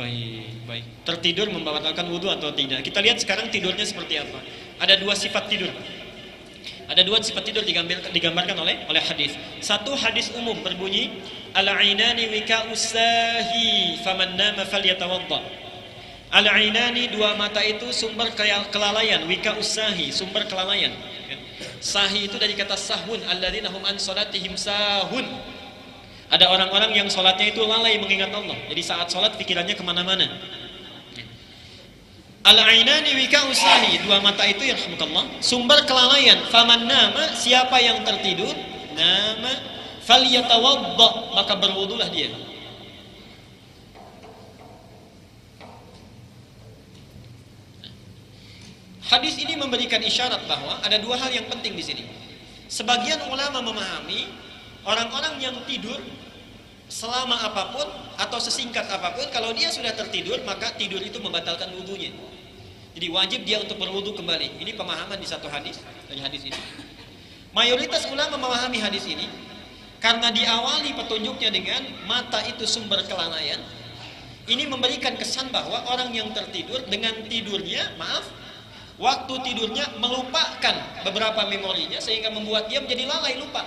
Baik, baik. Tertidur membatalkan wudhu atau tidak? Kita lihat sekarang tidurnya seperti apa. Ada dua sifat tidur. Ada dua sifat tidur digambarkan oleh hadis. Satu hadis umum berbunyi al-ainani wika'us sahi faman nama falyatawadda. Al-ainani, dua mata itu sumber kelalaian, wika'us sahi, sumber kelalaian. Sahi itu dari kata sahun, alladzina hum an salatihim sahun. Ada orang-orang yang sholatnya itu lalai mengingat Allah. Jadi saat sholat pikirannya kemana-mana. Al-ainani wika'us sahi, dua mata itu yarhamukallah, sumber kelalaian. Faman nama, siapa yang tertidur, nama falyatawadda, maka berwudulah dia. Hadis ini memberikan isyarat bahwa ada dua hal yang penting di sini. Sebagian ulama memahami orang-orang yang tidur selama apapun atau sesingkat apapun, kalau dia sudah tertidur maka tidur itu membatalkan wudunya. Jadi wajib dia untuk berwudu kembali. Ini pemahaman di satu hadis dari hadis ini. Mayoritas ulama memahami hadis ini karena diawali petunjuknya dengan mata itu sumber kelalaian. Ini memberikan kesan bahwa orang yang tertidur dengan tidurnya, waktu tidurnya melupakan beberapa memorinya sehingga membuat dia menjadi lalai, lupa.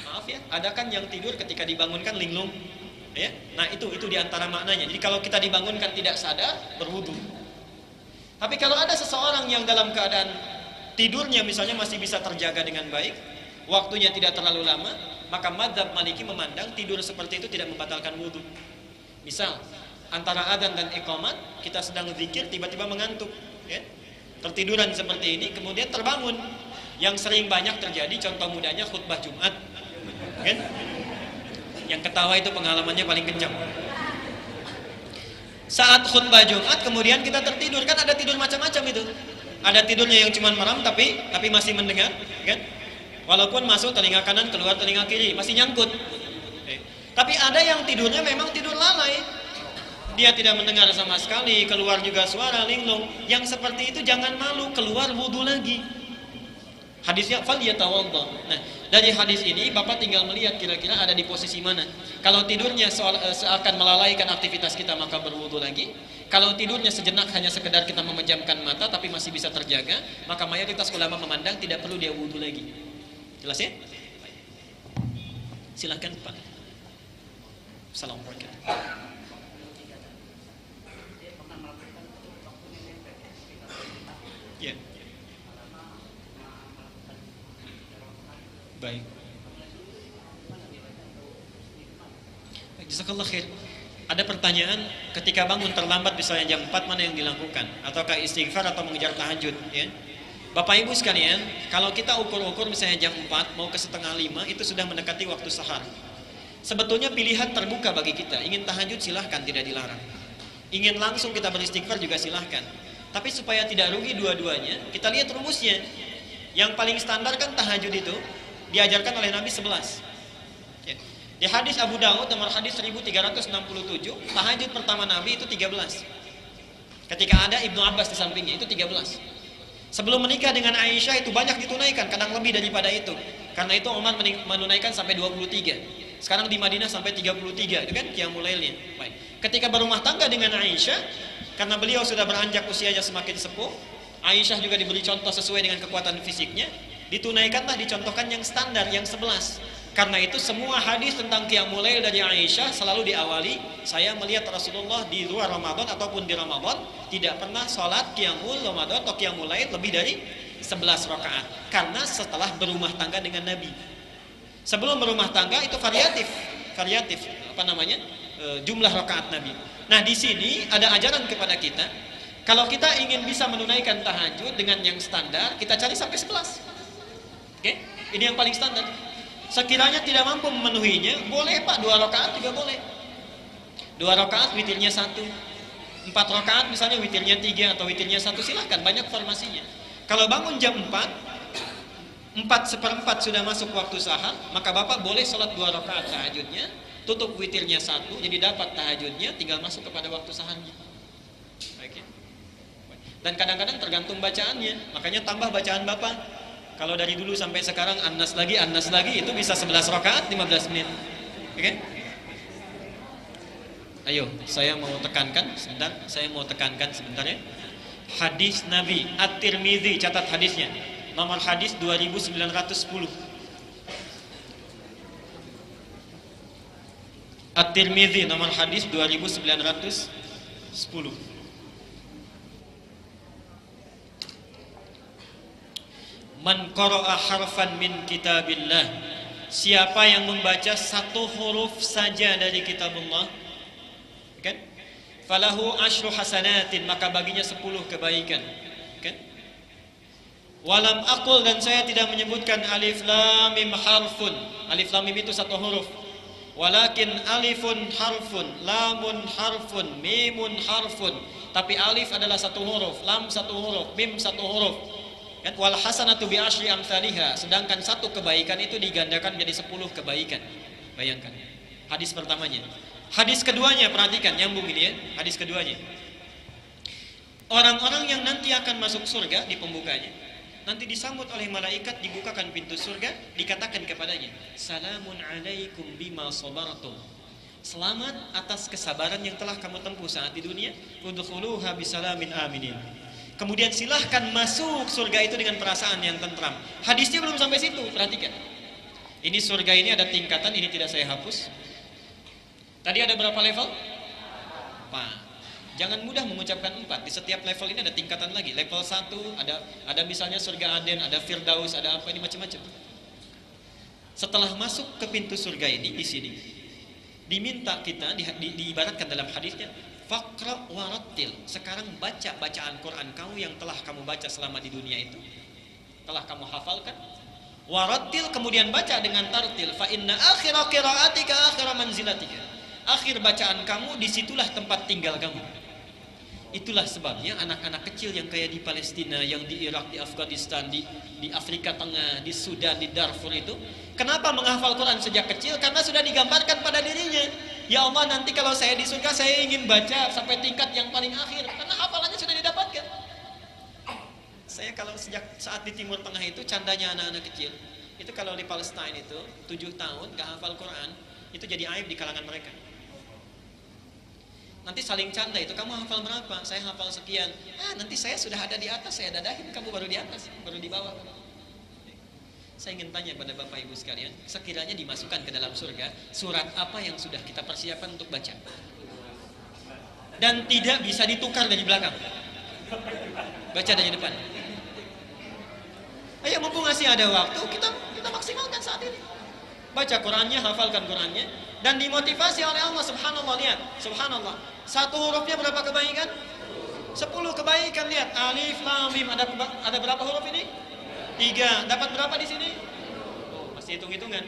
Maaf ya, ada kan yang tidur ketika dibangunkan linglung, ya? Nah itu diantara maknanya. Jadi kalau kita dibangunkan tidak sadar, berwudu. Tapi kalau ada seseorang yang dalam keadaan tidurnya misalnya masih bisa terjaga dengan baik, waktunya tidak terlalu lama, maka madzhab Maliki memandang tidur seperti itu tidak membatalkan wudu. Misal antara adzan dan iqamat kita sedang zikir tiba-tiba mengantuk, ya? Tertiduran seperti ini kemudian terbangun. Yang sering banyak terjadi, contoh mudahnya khutbah Jumat, kan? Yang ketawa itu pengalamannya paling kencang. Saat khutbah Jumat kemudian kita tertidur, kan ada tidur macam-macam itu. Ada tidurnya yang cuma merem tapi masih mendengar, kan? Walaupun masuk telinga kanan keluar telinga kiri masih nyangkut. Tapi ada yang tidurnya memang tidur lalai. Dia tidak mendengar sama sekali, keluar juga suara linglung. Yang seperti itu jangan malu, keluar wudu lagi. Hadisnya falyatawadda. Nah, dari hadis ini Bapak tinggal melihat kira-kira ada di posisi mana. Kalau tidurnya seakan melalaikan aktivitas kita maka berwudu lagi. Kalau tidurnya sejenak hanya sekedar kita memejamkan mata tapi masih bisa terjaga, maka mayoritas ulama memandang tidak perlu dia wudu lagi. Jelas ya? Silakan Pak. Assalamualaikum. Ya. Baik. Jazakallah khair. Ada pertanyaan, ketika bangun terlambat misalnya jam 4 mana yang dilakukan? Ataukah istighfar atau mengejar tahajud, ya? Bapak Ibu sekalian, kalau kita ukur-ukur misalnya jam 4 mau ke setengah 5 itu sudah mendekati waktu sahar. Sebetulnya pilihan terbuka bagi kita. Ingin tahajud silahkan, tidak dilarang. Ingin langsung kita beristighfar juga silahkan. Tapi supaya tidak rugi dua-duanya, kita lihat rumusnya. Yang paling standar kan tahajud itu diajarkan oleh Nabi 11. Ya. Di hadis Abu Daud nomor hadis 1367, tahajud pertama Nabi itu 13. Ketika ada Ibnu Abbas di sampingnya itu 13. Sebelum menikah dengan Aisyah itu banyak ditunaikan, kadang lebih daripada itu. Karena itu Umar menunaikan sampai 23. Sekarang di Madinah sampai 33, itu kan qiyamul lailnya. Baik. Ketika berumah tangga dengan Aisyah, karena beliau sudah beranjak usianya semakin sepuh, Aisyah juga diberi contoh sesuai dengan kekuatan fisiknya, ditunaikanlah, dicontohkan yang standar, yang 11. Karena itu semua hadis tentang qiyamul lail dari Aisyah selalu diawali, saya melihat Rasulullah di luar Ramadan ataupun di Ramadan tidak pernah sholat qiyamul Ramadan atau qiyamul lail lebih dari 11 rakaat. Karena setelah berumah tangga dengan Nabi. Sebelum berumah tangga itu variatif, jumlah rakaat Nabi. Nah di sini ada ajaran kepada kita, kalau kita ingin bisa menunaikan tahajud dengan yang standar, kita cari sampai 11. Oke? Ini yang paling standar. Sekiranya tidak mampu memenuhinya, boleh Pak 2 rakaat juga boleh. 2 rakaat witirnya 1. 4 rakaat misalnya witirnya 3 atau witirnya 1, silahkan, banyak formasinya. Kalau bangun jam 4:4 sudah masuk waktu sahar, maka Bapak boleh sholat 2 rakaat tahajudnya, tutup witirnya 1, jadi dapat tahajudnya, tinggal masuk kepada waktu saharnya. Baik ya? Dan kadang-kadang tergantung bacaannya, makanya tambah bacaan Bapak. Kalau dari dulu sampai sekarang An-Nas lagi, itu bisa 11 rakaat 15 menit. Oke? Ayo, saya mau tekankan sebentar ya. Hadis Nabi At-Tirmidzi, catat hadisnya. Nomor hadis 2910. At-Tirmidzi nomor hadis 2910. Man qara'a harfan min kitabillah, siapa yang membaca satu huruf saja dari kitabullah, kan? Falahu asyru hasanatin, maka baginya 10 kebaikan, kan? Walam aqul, dan saya tidak menyebutkan alif lam mim harfun. Alif lam mim itu satu huruf. Walakin alifun harfun, lamun harfun, mimun harfun. Tapi alif adalah satu huruf, lam satu huruf, mim satu huruf. Kan, wal hasanatu bi asyri amsalihha, sedangkan satu kebaikan itu digandakan menjadi 10 kebaikan. Bayangkan. Hadis pertamanya. Hadis keduanya, perhatikan, nyambung ini ya. Hadis keduanya. Orang-orang yang nanti akan masuk surga di pembukanya, nanti disambut oleh malaikat, dibukakan pintu surga, dikatakan kepadanya, salamun alaikum bima sabartum. Selamat atas kesabaran yang telah kamu tempuh saat di dunia. Udkhuluha bisalamin aminin. Kemudian silahkan masuk surga itu dengan perasaan yang tentram. Hadisnya belum sampai situ, perhatikan. Ini surga ini ada tingkatan, ini tidak saya hapus. Tadi ada berapa level? 4. Jangan mudah mengucapkan 4. Di setiap level ini ada tingkatan lagi. Level 1 ada misalnya surga Aden, ada Firdaus, ada apa ini macam-macam. Setelah masuk ke pintu surga ini, di sini diminta kita, diibaratkan dalam hadisnya, faqra warattil. Sekarang baca bacaan Quran kamu yang telah kamu baca selama di dunia itu, telah kamu hafalkan. Warattil, kemudian baca dengan tartil. Fa inna akhira qiraatika akhira manzilatika. Akhir bacaan kamu, disitulah tempat tinggal kamu. Itulah sebabnya anak-anak kecil yang kayak di Palestina, yang di Irak, di Afghanistan, di Afrika Tengah, di Sudan, di Darfur itu, kenapa menghafal Quran sejak kecil? Karena sudah digambarkan pada dirinya. Ya Allah, nanti kalau saya di surga, saya ingin baca sampai tingkat yang paling akhir, karena hafalannya sudah didapatkan. Saya kalau sejak saat di Timur Tengah itu, candanya anak-anak kecil itu kalau di Palestina itu 7 tahun gak hafal Quran, itu jadi aib di kalangan mereka. Nanti saling canda itu, kamu hafal berapa? Saya hafal sekian. Nanti saya sudah ada di atas, saya dadahin, kamu baru di atas, baru di bawah. Saya ingin tanya pada Bapak Ibu sekalian, sekiranya dimasukkan ke dalam surga, surat apa yang sudah kita persiapkan untuk baca? Dan tidak bisa ditukar dari belakang. Baca dari depan. Ayo, mumpung masih ada waktu, kita maksimalkan saat ini. Baca Qurannya, hafalkan Qurannya, dan dimotivasi oleh Allah. Subhanallah, lihat, subhanallah. Satu hurufnya berapa kebaikan? 10 kebaikan. Lihat, alif lam mim, ada berapa huruf ini? 3. Dapat berapa di sini? Masih hitung-hitungan.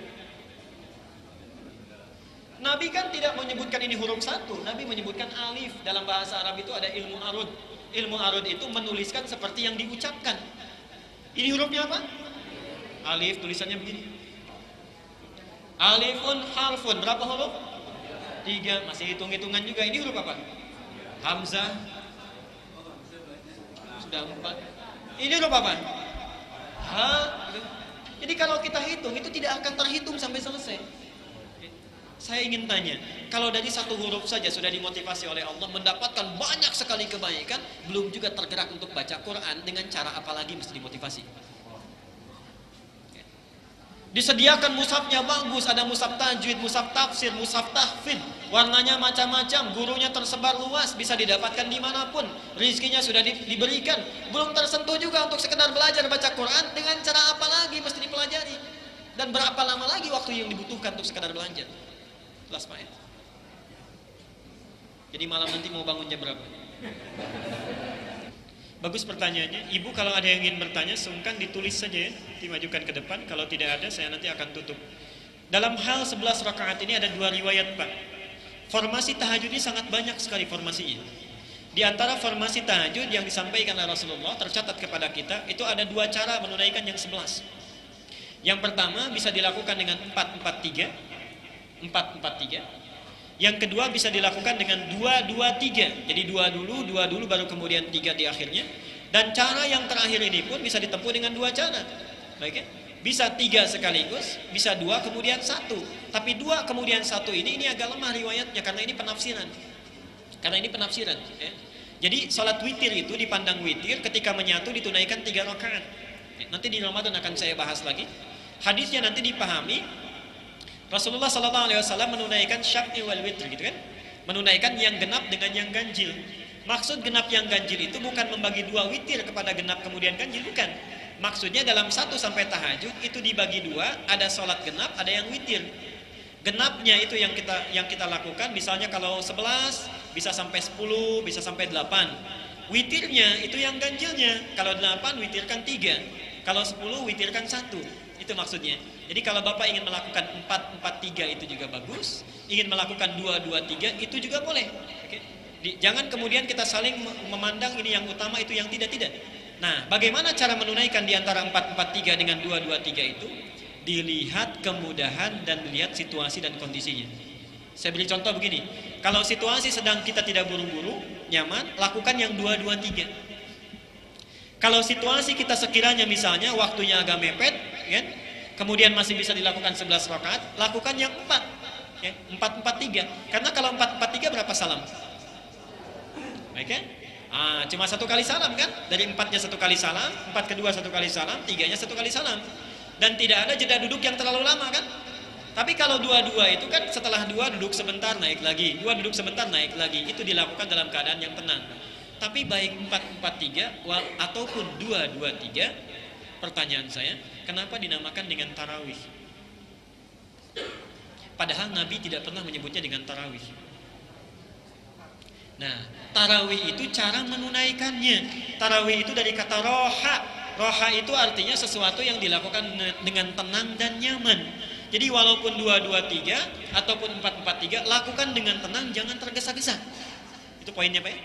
Nabi kan tidak menyebutkan ini huruf 1. Nabi menyebutkan alif. Dalam bahasa Arab itu ada ilmu arud. Ilmu arud itu menuliskan seperti yang diucapkan. Ini hurufnya apa? Alif, tulisannya begini. Alifun harfun, berapa huruf? 3. Masih hitung-hitungan juga. Ini huruf apa? Hamzah. Sudah 4. Ini huruf apa? Ha. Jadi kalau kita hitung, itu tidak akan terhitung sampai selesai. Saya ingin tanya, kalau dari satu huruf saja sudah dimotivasi oleh Allah, mendapatkan banyak sekali kebaikan, belum juga tergerak untuk baca Quran, dengan cara apa lagi mesti dimotivasi? Disediakan mushafnya bagus, ada mushaf tajwid, mushaf tafsir, mushaf tahfidz, warnanya macam-macam, gurunya tersebar luas, bisa didapatkan dimanapun, rizkinya sudah diberikan, belum tersentuh juga untuk sekedar belajar baca Quran, dengan cara apa lagi mesti dipelajari, dan berapa lama lagi waktu yang dibutuhkan untuk sekedar belajar? Kelas main. Jadi malam nanti mau bangun jam berapa? Bagus pertanyaannya. Ibu kalau ada yang ingin bertanya, sungkan ditulis saja ya, dimajukan ke depan. Kalau tidak ada, saya nanti akan tutup. Dalam hal 11 rakaat ini ada 2 riwayat, Pak. Formasi tahajud ini sangat banyak sekali formasinya. Di antara formasi tahajud yang disampaikan oleh Rasulullah, tercatat kepada kita, itu ada 2 cara menunaikan yang 11. Yang pertama bisa dilakukan dengan 4-4-3. 4-4-3. Yang kedua bisa dilakukan dengan 2-2-3. Jadi 2 dulu baru kemudian 3 di akhirnya. Dan cara yang terakhir ini pun bisa ditempuh dengan 2 cara. Baik ya? Bisa 3 sekaligus, bisa 2 kemudian 1. Tapi 2 kemudian 1 ini agak lemah riwayatnya karena ini penafsiran. Ya. Jadi salat witir itu dipandang witir ketika menyatu ditunaikan 3 rakaat. Nanti di Ramadan akan saya bahas lagi. Hadisnya nanti dipahami. Rasulullah SAW menunaikan syaf'i wal witr gitu kan? Menunaikan yang genap dengan yang ganjil. Maksud genap yang ganjil itu bukan membagi 2 witir kepada genap kemudian ganjil, bukan. Maksudnya dalam 1 sampai tahajud itu dibagi 2, ada sholat genap, ada yang witir. Genapnya itu yang kita lakukan, misalnya kalau 11 bisa sampai 10, bisa sampai 8. Witirnya itu yang ganjilnya, kalau 8 witirkan 3, kalau 10 witirkan 1. Itu maksudnya. Jadi kalau Bapak ingin melakukan 4-4-3 itu juga bagus, ingin melakukan 2-2-3 itu juga boleh. Oke? Jangan kemudian kita saling memandang ini yang utama itu yang tidak. Nah, bagaimana cara menunaikan di antara 4-4-3 dengan 2-2-3 itu? Dilihat kemudahan dan dilihat situasi dan kondisinya. Saya beri contoh begini. Kalau situasi sedang kita tidak buru-buru, nyaman, lakukan yang 2-2-3. Kalau situasi kita sekiranya misalnya waktunya agak mepet, kan? Kemudian masih bisa dilakukan 11 rakaat, lakukan yang 4. Ya, 4-4-3. Karena kalau 4-4-3 berapa salam? Baik kan? Cuma 1 kali salam kan? Dari 4-nya 1 kali salam, 4 kedua 1 kali salam, 3-nya 1 kali salam. Dan tidak ada jeda duduk yang terlalu lama kan? Tapi kalau 2-2 itu kan setelah 2 duduk sebentar naik lagi, 2 duduk sebentar naik lagi. Itu dilakukan dalam keadaan yang tenang. Tapi baik 4-4-3 ataupun 2-2-3, pertanyaan saya, kenapa dinamakan dengan tarawih? Padahal Nabi tidak pernah menyebutnya dengan tarawih. Nah, tarawih itu cara menunaikannya. Tarawih itu dari kata roha. Roha itu artinya sesuatu yang dilakukan dengan tenang dan nyaman. Jadi walaupun 2-2-3 ataupun 4-4-3, lakukan dengan tenang, jangan tergesa-gesa. Itu poinnya Pak ya?